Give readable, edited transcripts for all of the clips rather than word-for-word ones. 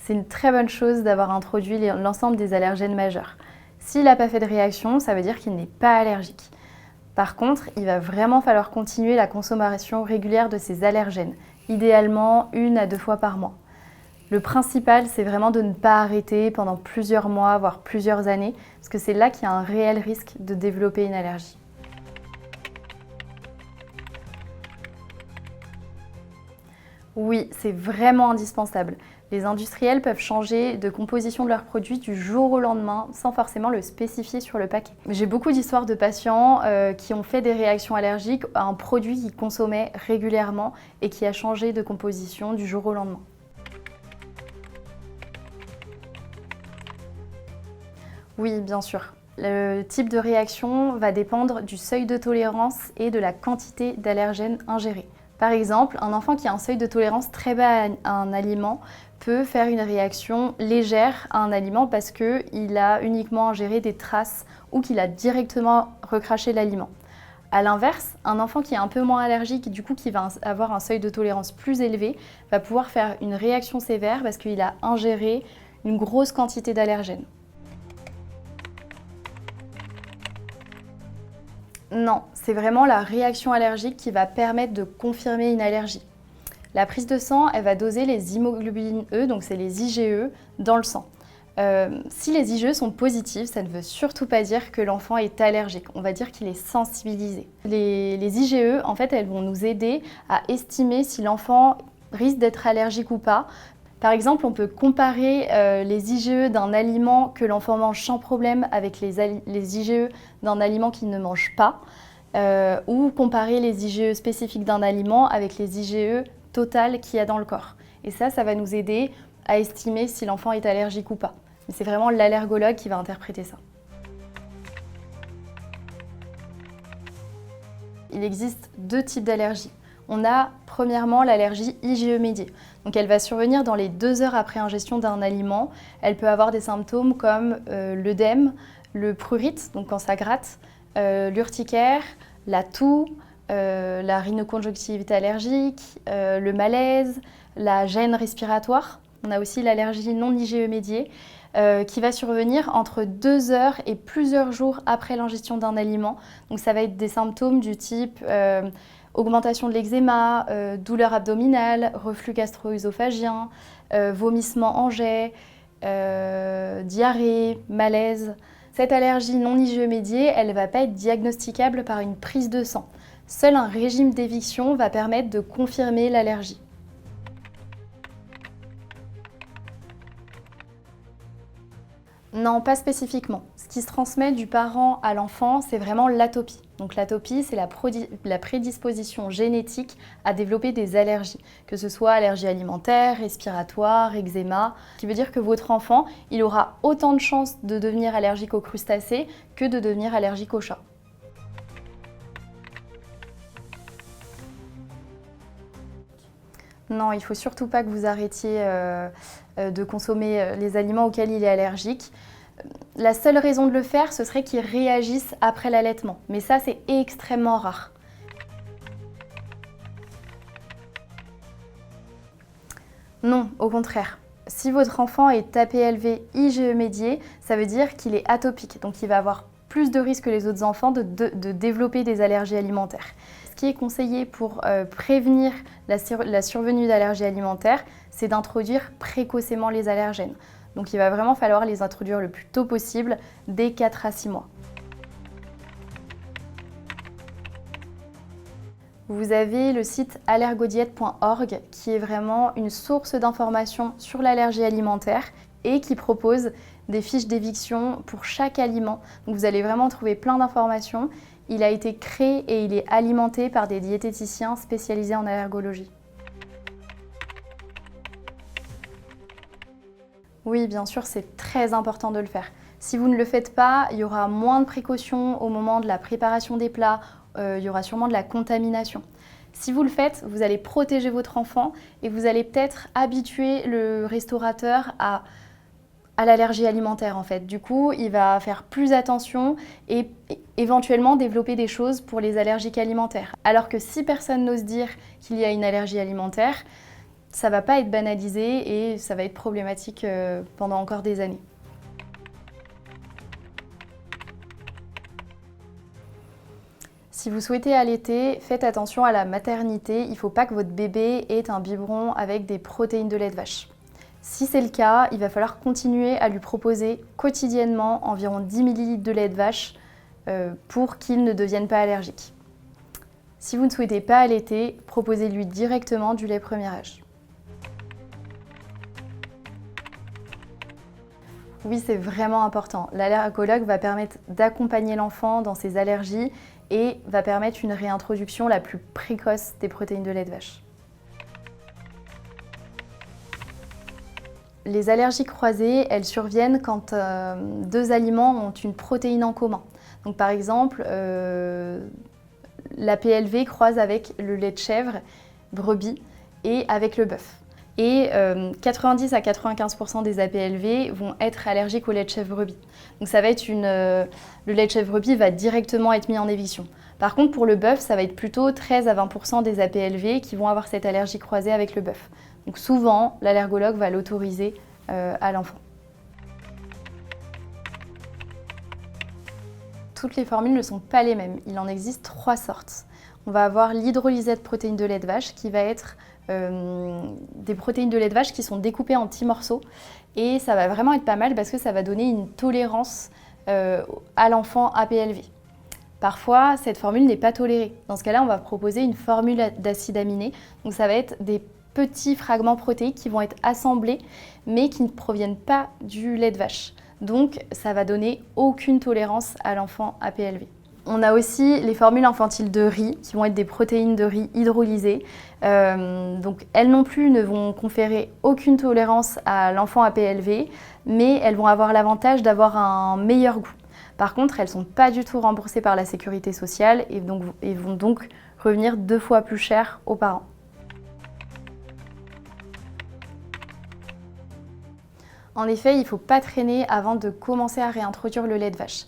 c'est une très bonne chose d'avoir introduit l'ensemble des allergènes majeurs. S'il n'a pas fait de réaction, ça veut dire qu'il n'est pas allergique. Par contre, il va vraiment falloir continuer la consommation régulière de ces allergènes, idéalement 1 à 2 fois par mois. Le principal, c'est vraiment de ne pas arrêter pendant plusieurs mois, voire plusieurs années, parce que c'est là qu'il y a un réel risque de développer une allergie. Oui, c'est vraiment indispensable. Les industriels peuvent changer de composition de leurs produits du jour au lendemain sans forcément le spécifier sur le paquet. J'ai beaucoup d'histoires de patients qui ont fait des réactions allergiques à un produit qu'ils consommaient régulièrement et qui a changé de composition du jour au lendemain. Oui, bien sûr. Le type de réaction va dépendre du seuil de tolérance et de la quantité d'allergènes ingérés. Par exemple, un enfant qui a un seuil de tolérance très bas à un aliment peut faire une réaction légère à un aliment parce qu'il a uniquement ingéré des traces ou qu'il a directement recraché l'aliment. A l'inverse, un enfant qui est un peu moins allergique et du coup qui va avoir un seuil de tolérance plus élevé va pouvoir faire une réaction sévère parce qu'il a ingéré une grosse quantité d'allergènes. Non, c'est vraiment la réaction allergique qui va permettre de confirmer une allergie. La prise de sang, elle va doser les immunoglobulines E, donc c'est les IgE, dans le sang. Si les IgE sont positifs, ça ne veut surtout pas dire que l'enfant est allergique. On va dire qu'il est sensibilisé. Les IgE, en fait, elles vont nous aider à estimer si l'enfant risque d'être allergique ou pas. Par exemple, on peut comparer les IgE d'un aliment que l'enfant mange sans problème avec les IgE d'un aliment qu'il ne mange pas, ou comparer les IgE spécifiques d'un aliment avec les IgE totales qu'il y a dans le corps. Et ça va nous aider à estimer si l'enfant est allergique ou pas. Mais c'est vraiment l'allergologue qui va interpréter ça. Il existe 2 types d'allergies. On a premièrement l'allergie IgE médiée. Donc elle va survenir dans les 2 heures après ingestion d'un aliment. Elle peut avoir des symptômes comme l'œdème, le prurite, donc quand ça gratte, l'urticaire, la toux, la rhinoconjonctivite allergique, le malaise, la gêne respiratoire. On a aussi l'allergie non IgE médiée qui va survenir entre 2 heures et plusieurs jours après l'ingestion d'un aliment. Donc ça va être des symptômes du type augmentation de l'eczéma, douleur abdominale, reflux gastro-œsophagien, vomissement en jet, diarrhée, malaise. Cette allergie non IgE médiée, elle ne va pas être diagnosticable par une prise de sang. Seul un régime d'éviction va permettre de confirmer l'allergie. Non, pas spécifiquement. Ce qui se transmet du parent à l'enfant, c'est vraiment l'atopie. Donc l'atopie, c'est la prédisposition génétique à développer des allergies, que ce soit allergie alimentaire, respiratoire, eczéma. Ce qui veut dire que votre enfant, il aura autant de chances de devenir allergique aux crustacés que de devenir allergique aux chats. Non, il ne faut surtout pas que vous arrêtiez de consommer les aliments auxquels il est allergique. La seule raison de le faire, ce serait qu'il réagisse après l'allaitement. Mais ça, c'est extrêmement rare. Non, au contraire. Si votre enfant est APLV IgE médié, ça veut dire qu'il est atopique. Donc il va avoir plus de risques que les autres enfants de développer des allergies alimentaires. Ce qui est conseillé pour prévenir la survenue d'allergies alimentaires, c'est d'introduire précocement les allergènes. Donc il va vraiment falloir les introduire le plus tôt possible, dès 4 à 6 mois. Vous avez le site allergodiète.org qui est vraiment une source d'informations sur l'allergie alimentaire et qui propose des fiches d'éviction pour chaque aliment. Donc vous allez vraiment trouver plein d'informations. Il a été créé et il est alimenté par des diététiciens spécialisés en allergologie. Oui, bien sûr, c'est très important de le faire. Si vous ne le faites pas, il y aura moins de précautions au moment de la préparation des plats, il y aura sûrement de la contamination. Si vous le faites, vous allez protéger votre enfant et vous allez peut-être habituer le restaurateur à l'allergie alimentaire en fait. Du coup, il va faire plus attention et éventuellement développer des choses pour les allergiques alimentaires. Alors que si personne n'ose dire qu'il y a une allergie alimentaire, ça ne va pas être banalisé et ça va être problématique pendant encore des années. Si vous souhaitez allaiter, faites attention à la maternité. Il ne faut pas que votre bébé ait un biberon avec des protéines de lait de vache. Si c'est le cas, il va falloir continuer à lui proposer quotidiennement environ 10 ml de lait de vache pour qu'il ne devienne pas allergique. Si vous ne souhaitez pas allaiter, proposez-lui directement du lait premier âge. Oui, c'est vraiment important. L'allergologue va permettre d'accompagner l'enfant dans ses allergies et va permettre une réintroduction la plus précoce des protéines de lait de vache. Les allergies croisées, elles surviennent quand deux aliments ont une protéine en commun. Donc par exemple, la PLV croise avec le lait de chèvre, brebis, et avec le bœuf. Et 90 à 95% des APLV vont être allergiques au lait de chèvre brebis. Donc ça va être le lait de chèvre brebis va directement être mis en éviction. Par contre, pour le bœuf, ça va être plutôt 13 à 20% des APLV qui vont avoir cette allergie croisée avec le bœuf. Donc souvent, l'allergologue va l'autoriser à l'enfant. Toutes les formules ne sont pas les mêmes. Il en existe 3 sortes. On va avoir l'hydrolysat de protéines de lait de vache qui va être des protéines de lait de vache qui sont découpées en petits morceaux. Et ça va vraiment être pas mal parce que ça va donner une tolérance à l'enfant APLV. Parfois, cette formule n'est pas tolérée. Dans ce cas-là, on va proposer une formule d'acide aminé. Donc ça va être des petits fragments protéiques qui vont être assemblés, mais qui ne proviennent pas du lait de vache. Donc ça va donner aucune tolérance à l'enfant APLV. On a aussi les formules infantiles de riz, qui vont être des protéines de riz hydrolysées. Donc elles non plus ne vont conférer aucune tolérance à l'enfant APLV, mais elles vont avoir l'avantage d'avoir un meilleur goût. Par contre, elles ne sont pas du tout remboursées par la sécurité sociale et vont donc revenir 2 fois plus cher aux parents. En effet, il ne faut pas traîner avant de commencer à réintroduire le lait de vache,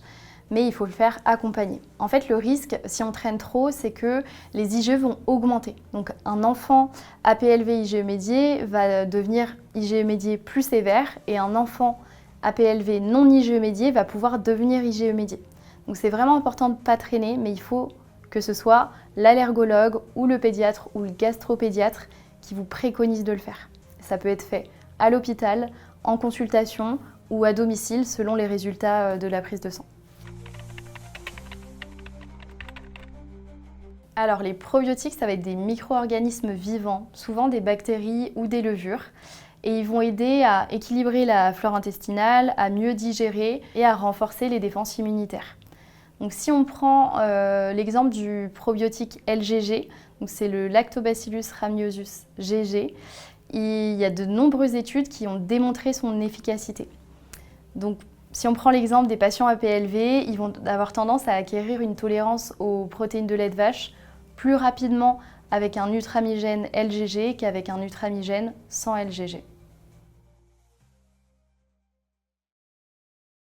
mais il faut le faire accompagner. En fait, le risque, si on traîne trop, c'est que les IgE vont augmenter. Donc un enfant APLV IgE médié va devenir IgE médié plus sévère et un enfant APLV non IgE médié va pouvoir devenir IgE médié. Donc c'est vraiment important de ne pas traîner, mais il faut que ce soit l'allergologue ou le pédiatre ou le gastropédiatre qui vous préconise de le faire. Ça peut être fait à l'hôpital, en consultation ou à domicile selon les résultats de la prise de sang. Alors les probiotiques, ça va être des micro-organismes vivants, souvent des bactéries ou des levures. Et ils vont aider à équilibrer la flore intestinale, à mieux digérer et à renforcer les défenses immunitaires. Donc si on prend l'exemple du probiotique LGG, c'est le Lactobacillus rhamnosus GG, il y a de nombreuses études qui ont démontré son efficacité. Donc si on prend l'exemple des patients APLV, ils vont avoir tendance à acquérir une tolérance aux protéines de lait de vache plus rapidement avec un nutramigène LGG qu'avec un nutramigène sans LGG.